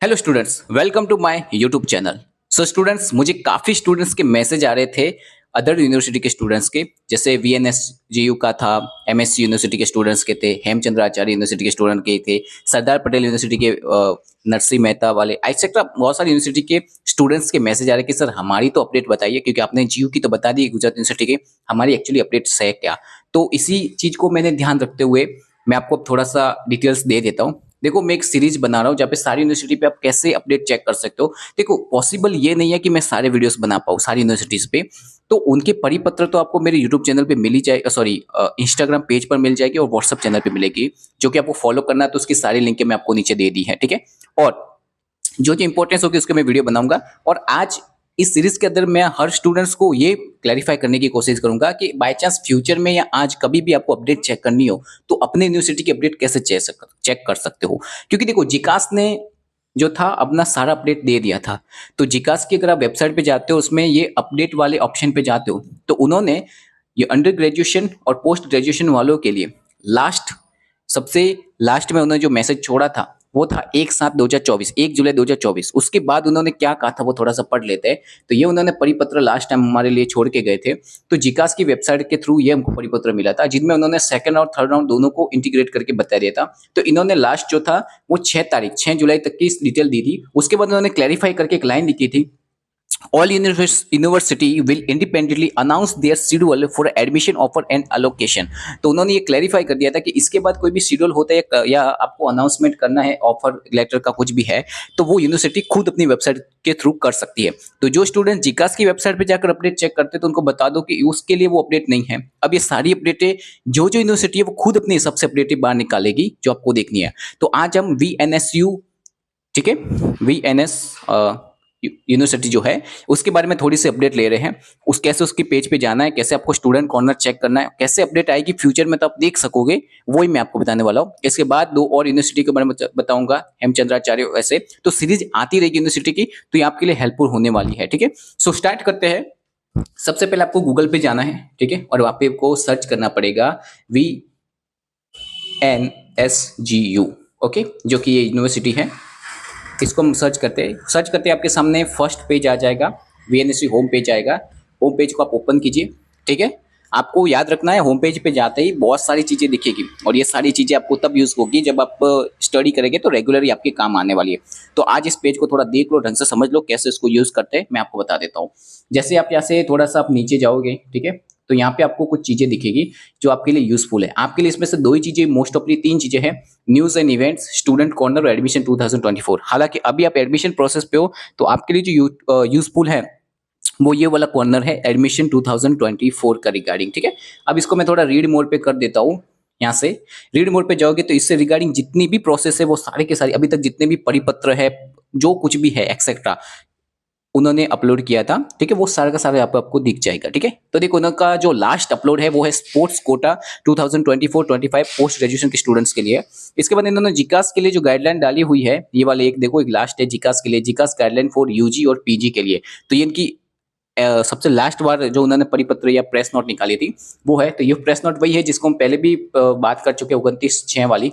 Hello students, welcome to my YouTube channel. So students, मुझे काफ़ी students के message आ रहे थे अदर यूनिवर्सिटी के स्टूडेंट्स के, जैसे वीएनएसजीयू का था, एमएससी यूनिवर्सिटी के स्टूडेंट्स के थे, हेमचंद्र आचार्य यूनिवर्सिटी के स्टूडेंट के थे, सरदार पटेल यूनिवर्सिटी के नरसिंह मेहता वाले एक्सेट्रा बहुत सारी यूनिवर्सिटी के स्टूडेंट्स के मैसेज आ रहे कि सर हमारी तो अपडेट बताइए, क्योंकि आपने जीयू की तो बता दी गुजरात यूनिवर्सिटी की, हमारी एक्चुअली अपडेट्स है क्या। तो इसी चीज़ को मैंने ध्यान रखते हुए मैं आपको अब थोड़ा सा डिटेल्स दे देता हूँ। देखो, मैं एक सीरीज बना रहा हूँ जहाँ पे सारी यूनिवर्सिटी पे आप कैसे अपडेट चेक कर सकते हो। देखो, पॉसिबल ये नहीं है कि मैं सारे वीडियोस बना पाऊँ सारी यूनिवर्सिटीज पे, तो उनके परिपत्र तो आपको मेरे यूट्यूब चैनल पे मिल ही जाए, सॉरी इंस्टाग्राम पेज पर मिल जाएगी और व्हाट्सअप चैनल पे मिलेगी, जो कि आपको फॉलो करना है। तो उसकी सारी लिंक मैं आपको नीचे दे दी है, ठीक है। और जो जो इंपॉर्टेंस होगी उसके मैं वीडियो बनाऊंगा। और आज इस सीरीज के अंदर मैं हर स्टूडेंट्स को ये क्लैरिफाई करने की कोशिश करूंगा कि बाय चांस फ्यूचर में या आज कभी भी आपको अपडेट चेक करनी हो तो अपने यूनिवर्सिटी की अपडेट कैसे चेक कर सकते हो। क्योंकि देखो, जिकास ने जो था अपना सारा अपडेट दे दिया था। तो जिकास की अगर आप वेबसाइट पे जाते हो, उसमें ये अपडेट वाले ऑप्शन पे जाते हो, तो उन्होंने ये अंडर ग्रेजुएशन और पोस्ट ग्रेजुएशन वालों के लिए सबसे लास्ट में उन्होंने जो मैसेज छोड़ा था वो था 1/7/2024, 1 जुलाई 2024। उसके बाद उन्होंने क्या कहा था वो थोड़ा सा पढ़ लेते हैं। तो ये उन्होंने परिपत्र लास्ट टाइम हमारे लिए छोड़ के गए थे। तो जिकास की वेबसाइट के थ्रू ये हमको परिपत्र मिला था, जिनमें उन्होंने सेकंड और थर्ड राउंड दोनों को इंटीग्रेट करके बता दिया था। तो इन्होंने लास्ट जो था वो 6 जुलाई तक की डिटेल दी थी। उसके बाद उन्होंने क्लैरिफाई करके एक लाइन लिखी थी, all university will independently announce their schedule for admission offer and allocation। तो उन्होंने ये क्लैरिफाई कर दिया था कि इसके बाद कोई भी शेड्यूल होता है या आपको अनाउंसमेंट करना है, ऑफर लेटर का कुछ भी है, तो वो यूनिवर्सिटी खुद अपनी वेबसाइट के थ्रू कर सकती है। तो जो स्टूडेंट जिकास की वेबसाइट पे जाकर अपडेट चेक करते हैं तो उनको बता दो कि उसके लिए वो अपडेट नहीं है। अब ये सारी अपडेटें जो जो यूनिवर्सिटी है वो खुद अपने हिसाब से अपडेटें बाहर निकालेगी जो आपको देखनी है। तो आज हम वीएनएसयू, ठीक है, वीएनएस यूनिवर्सिटी जो है उसके बारे में थोड़ी सी अपडेट ले रहे हैं। कैसे उसकी पेज पे जाना है, कैसे आपको स्टूडेंट कॉर्नर चेक करना है, कैसे अपडेट आएगी फ्यूचर में तो आप देख सकोगे, वही मैं आपको बताने वाला हूँ। इसके बाद 2 और यूनिवर्सिटी के बारे में बताऊंगा, हेमचंद्राचार्य। वैसे तो सीरीज आती रहेगी यूनिवर्सिटी की, तो ये आपके लिए हेल्पफुल होने वाली है, ठीक है। सो स्टार्ट करते हैं। सबसे पहले आपको गूगल पे जाना है, ठीक है, और वहां पे आपको सर्च करना पड़ेगा VNSGU, ओके, जो कि ये यूनिवर्सिटी है। इसको हम सर्च करते आपके सामने फर्स्ट पेज आ जाएगा, वीएनएससी होम पेज आएगा। होम पेज को आप ओपन कीजिए, ठीक है। आपको याद रखना है, होम पेज पे जाते ही बहुत सारी चीज़ें दिखेगी और ये सारी चीज़ें आपको तब यूज़ होगी जब आप स्टडी करेंगे, तो रेगुलरली आपके काम आने वाली है। तो आज इस पेज को थोड़ा देख लो, ढंग से समझ लो कैसे इसको यूज़ करते हैं, मैं आपको बता देता हूँ। जैसे आप यहाँ से थोड़ा सा आप नीचे जाओगे, ठीक है, तो यहाँ पे आपको कुछ चीजें दिखेगी जो आपके लिए यूजफुल है। आपके लिए इसमें से 2 ही चीजें, मोस्ट ऑफली 3 चीजें हैं, news and events, student corner और एडमिशन 2024। हालांकि अभी आप एडमिशन प्रोसेस पे हो, तो आपके लिए जो यूजफुल है वो ये वाला कॉर्नर है, एडमिशन 2024 का रिगार्डिंग, ठीक है। अब इसको मैं थोड़ा रीड मोड पे कर देता हूँ। यहाँ से रीड मोड पे जाओगे तो इससे रिगार्डिंग जितनी भी प्रोसेस है वो सारे के सारे अभी तक जितने भी परिपत्र है, जो कुछ भी है एक्सेट्रा उन्होंने अपलोड किया था, ठीक है, वो सारा का सारा यहाँ पे आपको दिख जाएगा, ठीक है। तो देखो, उनका जो लास्ट अपलोड है वो है स्पोर्ट्स कोटा 2024-25 पोस्ट ग्रेजुएशन के स्टूडेंट्स के लिए। इसके बाद इन्होंने जिकास के लिए जो गाइडलाइन डाली हुई है, ये वाले एक देखो, एक लास्ट है जिकास के लिए, जिकास गाइडलाइन फॉर यूजी और पीजी के लिए। तो ये इनकी सबसे लास्ट बार जो उन्होंने परिपत्र या प्रेस नोट निकाली थी वो है। तो ये प्रेस नोट वही है जिसको हम पहले भी बात कर चुके हैं, 29/6 वाली,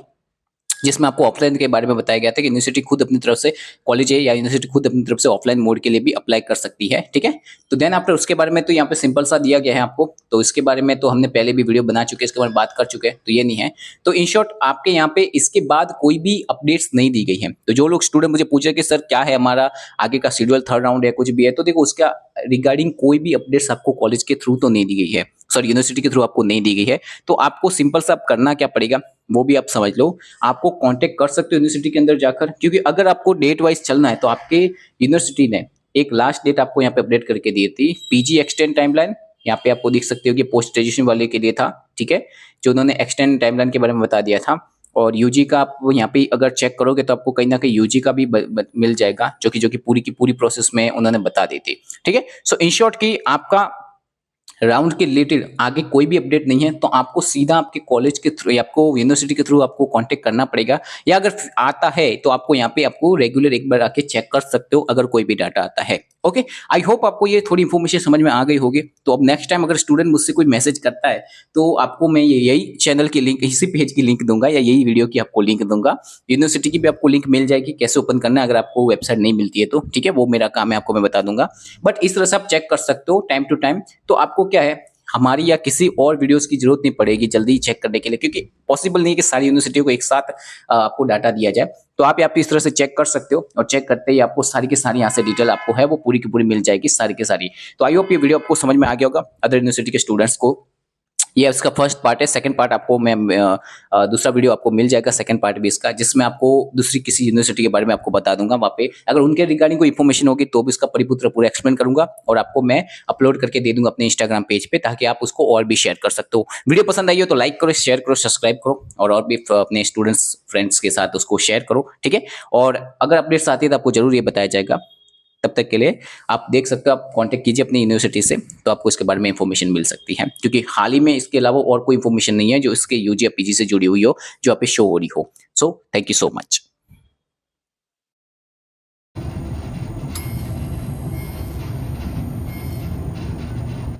जिसमें आपको ऑफलाइन के बारे में बताया गया था कि यूनिवर्सिटी खुद अपनी तरफ से, कॉलेज है या यूनिवर्सिटी खुद अपनी तरफ से ऑफलाइन मोड के लिए भी अप्लाई कर सकती है, ठीक है। तो देन आफ्टर उसके बारे में तो यहाँ पे सिंपल सा दिया गया है आपको, तो इसके बारे में तो हमने पहले भी वीडियो बना चुके हैं, इसके बारे में बात कर चुके हैं, तो ये नहीं है। तो इन शॉर्ट आपके यहाँ पे इसके बाद कोई भी अपडेट्स नहीं दी गई है। तो जो लोग स्टूडेंट मुझे पूछे कि सर क्या है हमारा आगे का शेड्यूल, थर्ड राउंड है, कुछ भी है, तो देखो उसका रिगार्डिंग कोई भी अपडेट्स आपको कॉलेज के थ्रू तो नहीं दी गई है, सॉरी यूनिवर्सिटी के थ्रू आपको नहीं दी गई है। तो आपको सिंपल सा करना क्या पड़ेगा वो भी आप समझ लो। आपको कांटेक्ट कर सकते हो यूनिवर्सिटी के अंदर जाकर, क्योंकि अगर आपको डेट वाइज चलना है तो आपके यूनिवर्सिटी ने एक लास्ट डेट आपको यहाँ पे अपडेट करके दी थी, पीजी एक्सटेंड टाइमलाइन, यहाँ पे आपको दिख सकते हो कि पोस्ट ग्रेजुएशन वाले के लिए था, ठीक है, जो उन्होंने एक्सटेंड टाइमलाइन के बारे में बता दिया था। और यूजी का आप यहाँ पे अगर चेक करोगे तो आपको कहीं ना कहीं यूजी का भी मिल जाएगा, जो कि पूरी की पूरी प्रोसेस में उन्होंने बता दी थी, ठीक है। सो इन शॉर्ट की आपका राउंड के रिलेटेड आगे कोई भी अपडेट नहीं है, तो आपको सीधा आपके कॉलेज के थ्रू या आपको यूनिवर्सिटी के थ्रू आपको कांटेक्ट करना पड़ेगा, या अगर आता है तो आपको यहाँ पे आपको रेगुलर एक बार आके चेक कर सकते हो अगर कोई भी डाटा आता है, ओके, आई होप आपको ये थोड़ी इन्फॉर्मेशन समझ में आ गई होगी। तो अब नेक्स्ट टाइम अगर स्टूडेंट मुझसे कोई मैसेज करता है तो आपको मैं यही चैनल की लिंक, इसी पेज की लिंक दूंगा या यही वीडियो की आपको लिंक दूंगा। यूनिवर्सिटी की भी आपको लिंक मिल जाएगी कैसे ओपन करना है, अगर आपको वेबसाइट नहीं मिलती है तो ठीक है, वो मेरा काम है, आपको मैं बता दूंगा। बट इस तरह से आप चेक कर सकते हो टाइम टू टाइम। तो आपको क्या है, हमारी या किसी और वीडियोस की जरूरत नहीं पड़ेगी जल्दी चेक करने के लिए, क्योंकि पॉसिबल नहीं है कि सारी यूनिवर्सिटियों को एक साथ आपको डाटा दिया जाए। तो आप यहाँ पे इस तरह से चेक कर सकते हो, और चेक करते ही आपको सारी की सारी यहाँ से डिटेल आपको है वो पूरी की पूरी मिल जाएगी, सारी की सारी। तो आई होप ये वीडियो आपको समझ में आ गया होगा। अदर यूनिवर्सिटी के स्टूडेंट्स को ये इसका फर्स्ट पार्ट है। सेकंड पार्ट आपको मैं दूसरा वीडियो आपको मिल जाएगा, सेकंड पार्ट भी इसका, जिसमें आपको दूसरी किसी यूनिवर्सिटी के बारे में आपको बता दूंगा। वहाँ पे अगर उनके रिगार्डिंग कोई इन्फॉर्मेशन होगी तो भी इसका परिपूर्ण पूरा एक्सप्लेन करूंगा, और आपको मैं अपलोड करके दे दूंगा अपने इंस्टाग्राम पेज पे, ताकि आप उसको और भी शेयर कर सकते हो। वीडियो पसंद आई हो तो लाइक करो, शेयर करो, सब्सक्राइब करो, और भी अपने स्टूडेंट्स फ्रेंड्स के साथ उसको शेयर करो, ठीक है। और अगर अपडेट्स आती है तो आपको जरूर ये बताया जाएगा। तब तक के लिए आप देख सकते हो, आप कांटेक्ट कीजिए अपनी यूनिवर्सिटी से, तो आपको इसके बारे में इंफॉर्मेशन मिल सकती है, क्योंकि हाल ही में इसके अलावा और कोई इंफॉर्मेशन नहीं है जो इसके यूजी या पीजी से जुड़ी हुई हो, जो आप पे शो हो रही हो। So thank you so much.